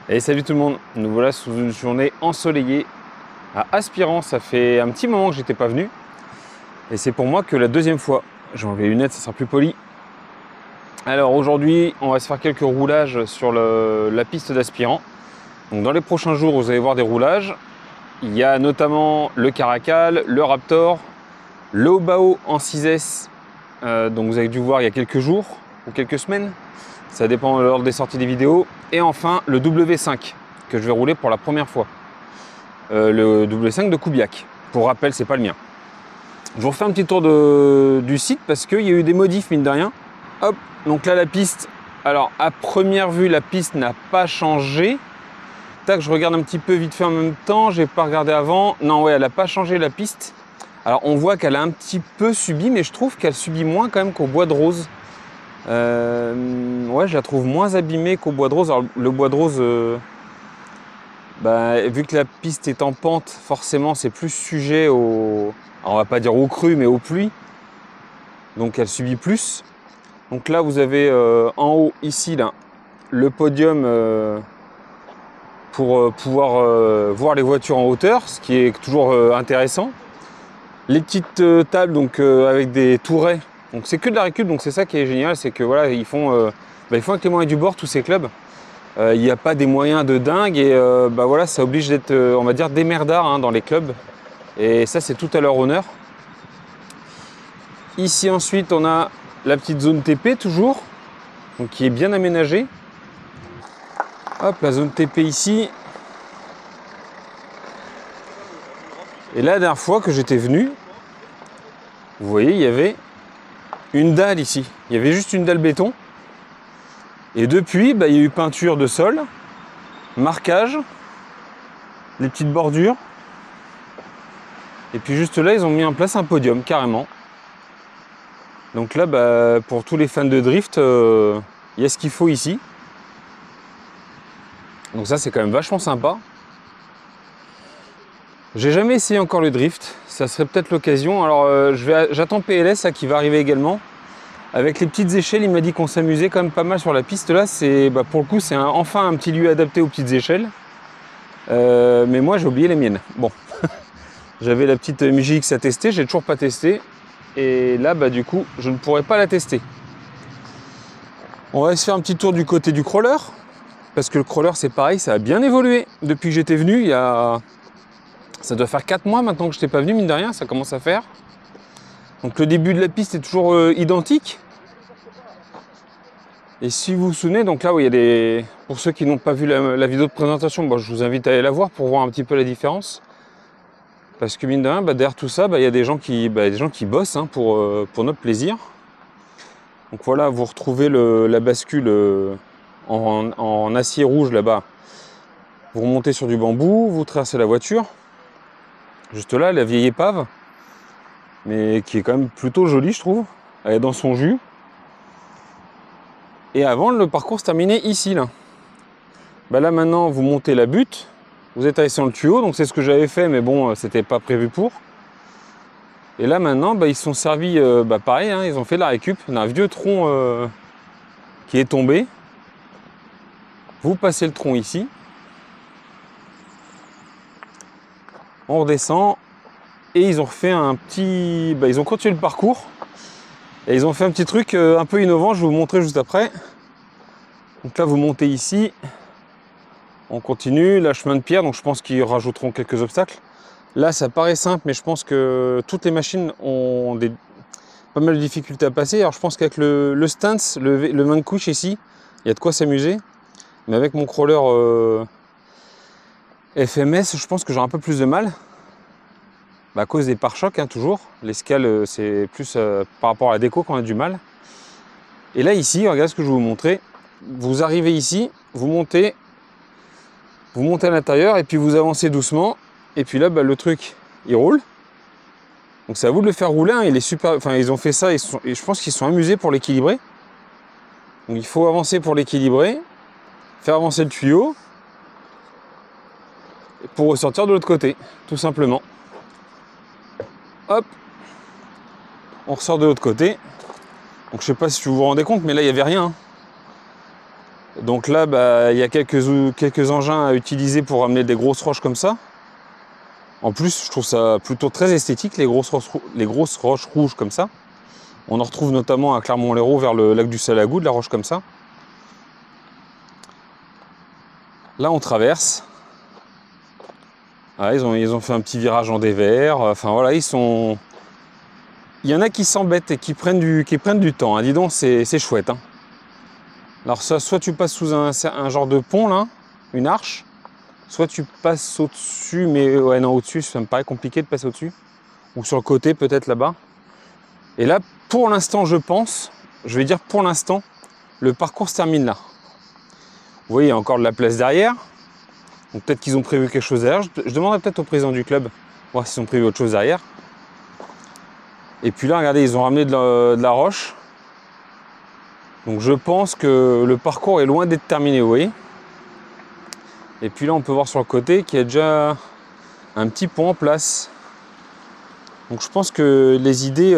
Et salut tout le monde, nous voilà sous une journée ensoleillée à Aspirant. Ça fait un petit moment que j'étais pas venu et c'est pour moi que la deuxième fois. J'ai enlevé les lunettes, ça sera plus poli. Alors aujourd'hui, on va se faire quelques roulages sur la piste d'Aspirant. Donc dans les prochains jours, vous allez voir des roulages. Il y a notamment le Caracal, le Raptor, le Obao en 6S, donc vous avez dû voir il y a quelques jours ou quelques semaines. Ça dépend lors des sorties des vidéos. Et enfin, le W5, que je vais rouler pour la première fois. Le W5 de Kubiak. Pour rappel, c'est pas le mien. Je vous refais un petit tour du site parce qu'il y a eu des modifs, mine de rien. Hop, donc là, la piste. Alors, à première vue, la piste n'a pas changé. Tac, je regarde un petit peu vite fait en même temps. J'ai pas regardé avant. Non, ouais, elle n'a pas changé la piste. Alors, on voit qu'elle a un petit peu subi, mais je trouve qu'elle subit moins quand même qu'au bois de rose. Ouais, je la trouve moins abîmée qu'au bois de rose. Alors, le bois de rose, vu que la piste est en pente, forcément, c'est plus sujet au... Alors, on va pas dire aux crues, mais aux pluies. Donc, elle subit plus. Donc là, vous avez en haut, ici, là, le podium pour pouvoir voir les voitures en hauteur, ce qui est toujours intéressant. Les petites tables, donc avec des tourets. Donc c'est que de la récup, donc c'est ça qui est génial, c'est que voilà, ils font avec les moyens du bord tous ces clubs. Il n'y a pas des moyens de dingue et voilà, ça oblige d'être, on va dire, des merdards hein, dans les clubs. Et ça, c'est tout à leur honneur. Ici ensuite, on a la petite zone TP toujours, donc qui est bien aménagée. Hop, la zone TP ici. Et la dernière fois que j'étais venu, vous voyez, il y avait une dalle ici. Il y avait juste une dalle béton. Et depuis, il y a eu peinture de sol, marquage, les petites bordures. Et puis juste là, ils ont mis en place un podium, carrément. Donc là, pour tous les fans de drift, il y a ce qu'il faut ici. Donc ça, c'est quand même vachement sympa. J'ai jamais essayé encore le drift. Ça serait peut-être l'occasion. Alors, j'attends PLS qui va arriver également. Avec les petites échelles, il m'a dit qu'on s'amusait quand même pas mal sur la piste là. Pour le coup, c'est enfin un petit lieu adapté aux petites échelles. Mais moi, j'ai oublié les miennes. Bon, j'avais la petite MJX à tester, j'ai toujours pas testé. Et là, du coup, je ne pourrais pas la tester. On va se faire un petit tour du côté du crawler. Parce que le crawler, c'est pareil, ça a bien évolué. Depuis que j'étais venu, ça doit faire 4 mois maintenant que je n'étais pas venu, mine de rien, ça commence à faire. Donc le début de la piste est toujours identique. Et si vous vous souvenez, donc là où il y a des... Pour ceux qui n'ont pas vu la vidéo de présentation, je vous invite à aller la voir pour voir un petit peu la différence. Parce que mine de rien, derrière tout ça, il y a des gens qui bossent hein, pour notre plaisir. Donc voilà, vous retrouvez la bascule en acier rouge là-bas. Vous remontez sur du bambou, vous traversez la voiture. Juste là, la vieille épave, mais qui est quand même plutôt jolie, je trouve. Elle est dans son jus. Et avant, le parcours se terminait ici, là. Là, maintenant, vous montez la butte. Vous êtes sur le tuyau, donc c'est ce que j'avais fait, mais bon, c'était pas prévu pour. Et là, maintenant, ils se sont servis, pareil, hein, ils ont fait de la récup d'un vieux tronc qui est tombé. Vous passez le tronc ici. On redescend. Et ils ont refait un petit... ils ont continué le parcours. Et ils ont fait un petit truc un peu innovant, je vais vous montrer juste après. Donc là, vous montez ici. On continue, là, chemin de pierre, donc je pense qu'ils rajouteront quelques obstacles. Là, ça paraît simple, mais je pense que toutes les machines ont pas mal de difficultés à passer. Alors je pense qu'avec le stance, le main couche ici, il y a de quoi s'amuser. Mais avec mon crawler FMS, je pense que j'aurai un peu plus de mal. À cause des pare-chocs, hein, toujours. L'escale, c'est plus par rapport à la déco qu'on a du mal. Et là, ici, regardez ce que je vais vous montrer. Vous arrivez ici, vous montez à l'intérieur et puis vous avancez doucement. Et puis là, le truc, il roule. Donc c'est à vous de le faire rouler. Hein. Il est super. Enfin, ils ont fait ça et je pense qu'ils sont amusés pour l'équilibrer. Donc il faut avancer pour l'équilibrer, faire avancer le tuyau pour ressortir de l'autre côté, tout simplement. Hop, on ressort de l'autre côté. Donc je sais pas si vous vous rendez compte, mais là il n'y avait rien. Donc là, bah, il y a quelques engins à utiliser pour ramener des grosses roches comme ça. En plus, je trouve ça plutôt très esthétique, les grosses roches rouges comme ça. On en retrouve notamment à Clermont-Lérault vers le lac du Salagou, de la roche comme ça. Là, on traverse. Ah, ils ont fait un petit virage en dévers. Enfin voilà, ils sont... Il y en a qui s'embêtent et qui prennent du temps. Hein. Dis donc, c'est chouette. Hein. Alors ça, soit tu passes sous un genre de pont, là, une arche, soit tu passes au-dessus, mais ouais, non, au-dessus, ça me paraît compliqué de passer au-dessus. Ou sur le côté, peut-être là-bas. Et là, pour l'instant, je pense, je vais dire pour l'instant, le parcours se termine là. Vous voyez, il y a encore de la place derrière. Donc peut-être qu'ils ont prévu quelque chose derrière. Je demanderai peut-être au président du club, voir s'ils ont prévu autre chose derrière. Et puis là, regardez, ils ont ramené de la roche. Donc je pense que le parcours est loin d'être terminé, vous voyez. Et puis là, on peut voir sur le côté qu'il y a déjà un petit pont en place. Donc je pense que les idées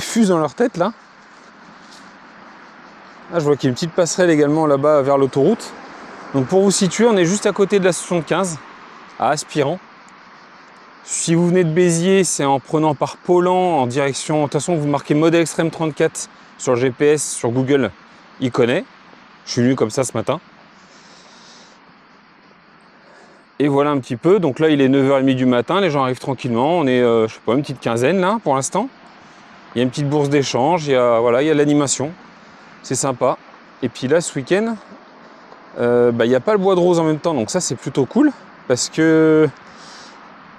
fusent dans leur tête là. Là, je vois qu'il y a une petite passerelle également là-bas vers l'autoroute. Donc pour vous situer, on est juste à côté de la 75, à Aspirant. Si vous venez de Béziers, c'est en prenant par Paulan en direction... De toute façon, vous marquez Model Extreme 34 sur le GPS, sur Google, il connaît. Je suis venu comme ça ce matin. Et voilà un petit peu. Donc là, il est 9h30 du matin, les gens arrivent tranquillement. On est, je sais pas, une petite quinzaine là pour l'instant. Il y a une petite bourse d'échange, voilà, il y a l'animation. C'est sympa. Et puis là, ce week-end, il n'y a pas le bois de rose en même temps, donc ça c'est plutôt cool parce que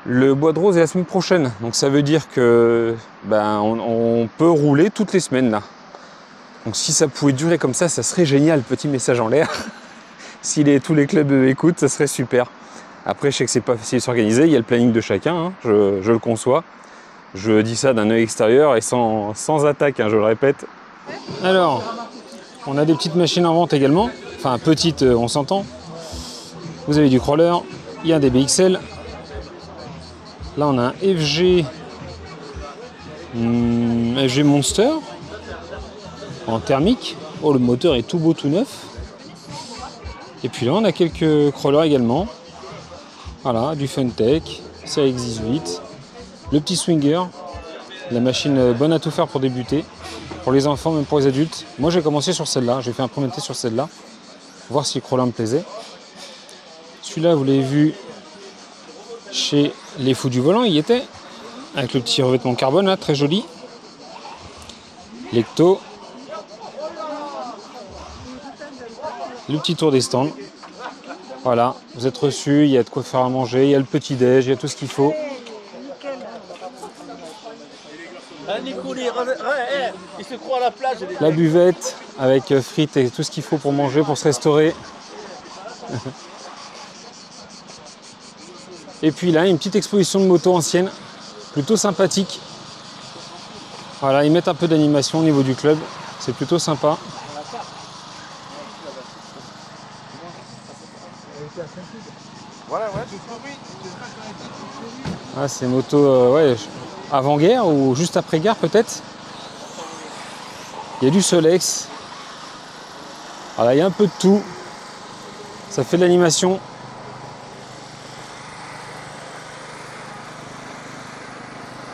le bois de rose est la semaine prochaine, donc ça veut dire que on peut rouler toutes les semaines là. Donc si ça pouvait durer comme ça serait génial. Petit message en l'air. Si tous les clubs écoutent, ça serait super. Après, je sais que c'est pas facile de s'organiser, il y a le planning de chacun, hein, je le conçois. Je dis ça d'un œil extérieur et sans attaque, hein, je le répète. Alors, on a des petites machines en vente également. Enfin, petites, on s'entend. Vous avez du crawler, il y a des BXL. Là, on a un FG Monster en thermique. Oh, le moteur est tout beau, tout neuf. Et puis là, on a quelques crawlers également. Voilà, du Funtech, CX-18, le petit Swinger, la machine bonne à tout faire pour débuter, pour les enfants, même pour les adultes. Moi, j'ai commencé sur celle-là, j'ai fait un premier test sur celle-là, voir si le crawler me plaisait. Celui-là, vous l'avez vu chez les Fous du Volant, il y était, avec le petit revêtement carbone là, très joli. Lecto. Le petit tour des stands. Voilà, vous êtes reçus, il y a de quoi faire à manger, il y a le petit déj, il y a tout ce qu'il faut. La buvette avec frites et tout ce qu'il faut pour manger, pour se restaurer. Et puis là, une petite exposition de motos anciennes, plutôt sympathique. Voilà, ils mettent un peu d'animation au niveau du club, c'est plutôt sympa. Ah, c'est une moto ouais, avant-guerre ou juste après-guerre peut-être. Il y a du Solex. Voilà, il y a un peu de tout. Ça fait de l'animation.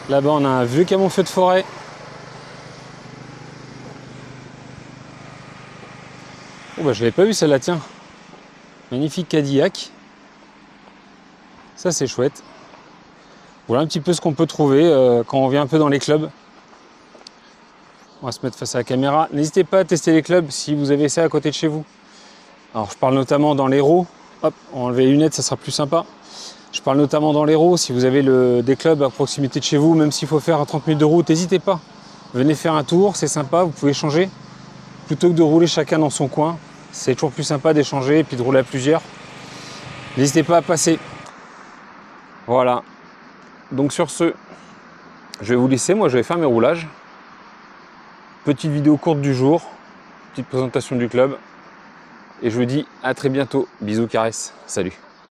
Là-bas, on a un vieux camion feu de forêt. Oh, bah, je l'avais pas vu celle-là, tiens. Magnifique Cadillac. Ça, c'est chouette. Voilà un petit peu ce qu'on peut trouver quand on vient un peu dans les clubs. On va se mettre face à la caméra. N'hésitez pas à tester les clubs si vous avez ça à côté de chez vous. Alors, je parle notamment dans l'Hérault. Hop, on va enlever les lunettes, ça sera plus sympa. Je parle notamment dans l'Hérault. Si vous avez des clubs à proximité de chez vous, même s'il faut faire 30 minutes de route, n'hésitez pas. Venez faire un tour, c'est sympa, vous pouvez changer. Plutôt que de rouler chacun dans son coin, c'est toujours plus sympa d'échanger et puis de rouler à plusieurs. N'hésitez pas à passer. Voilà. Donc sur ce, je vais vous laisser. Moi, je vais faire mes roulages. Petite vidéo courte du jour. Petite présentation du club. Et je vous dis à très bientôt. Bisous, caresses. Salut.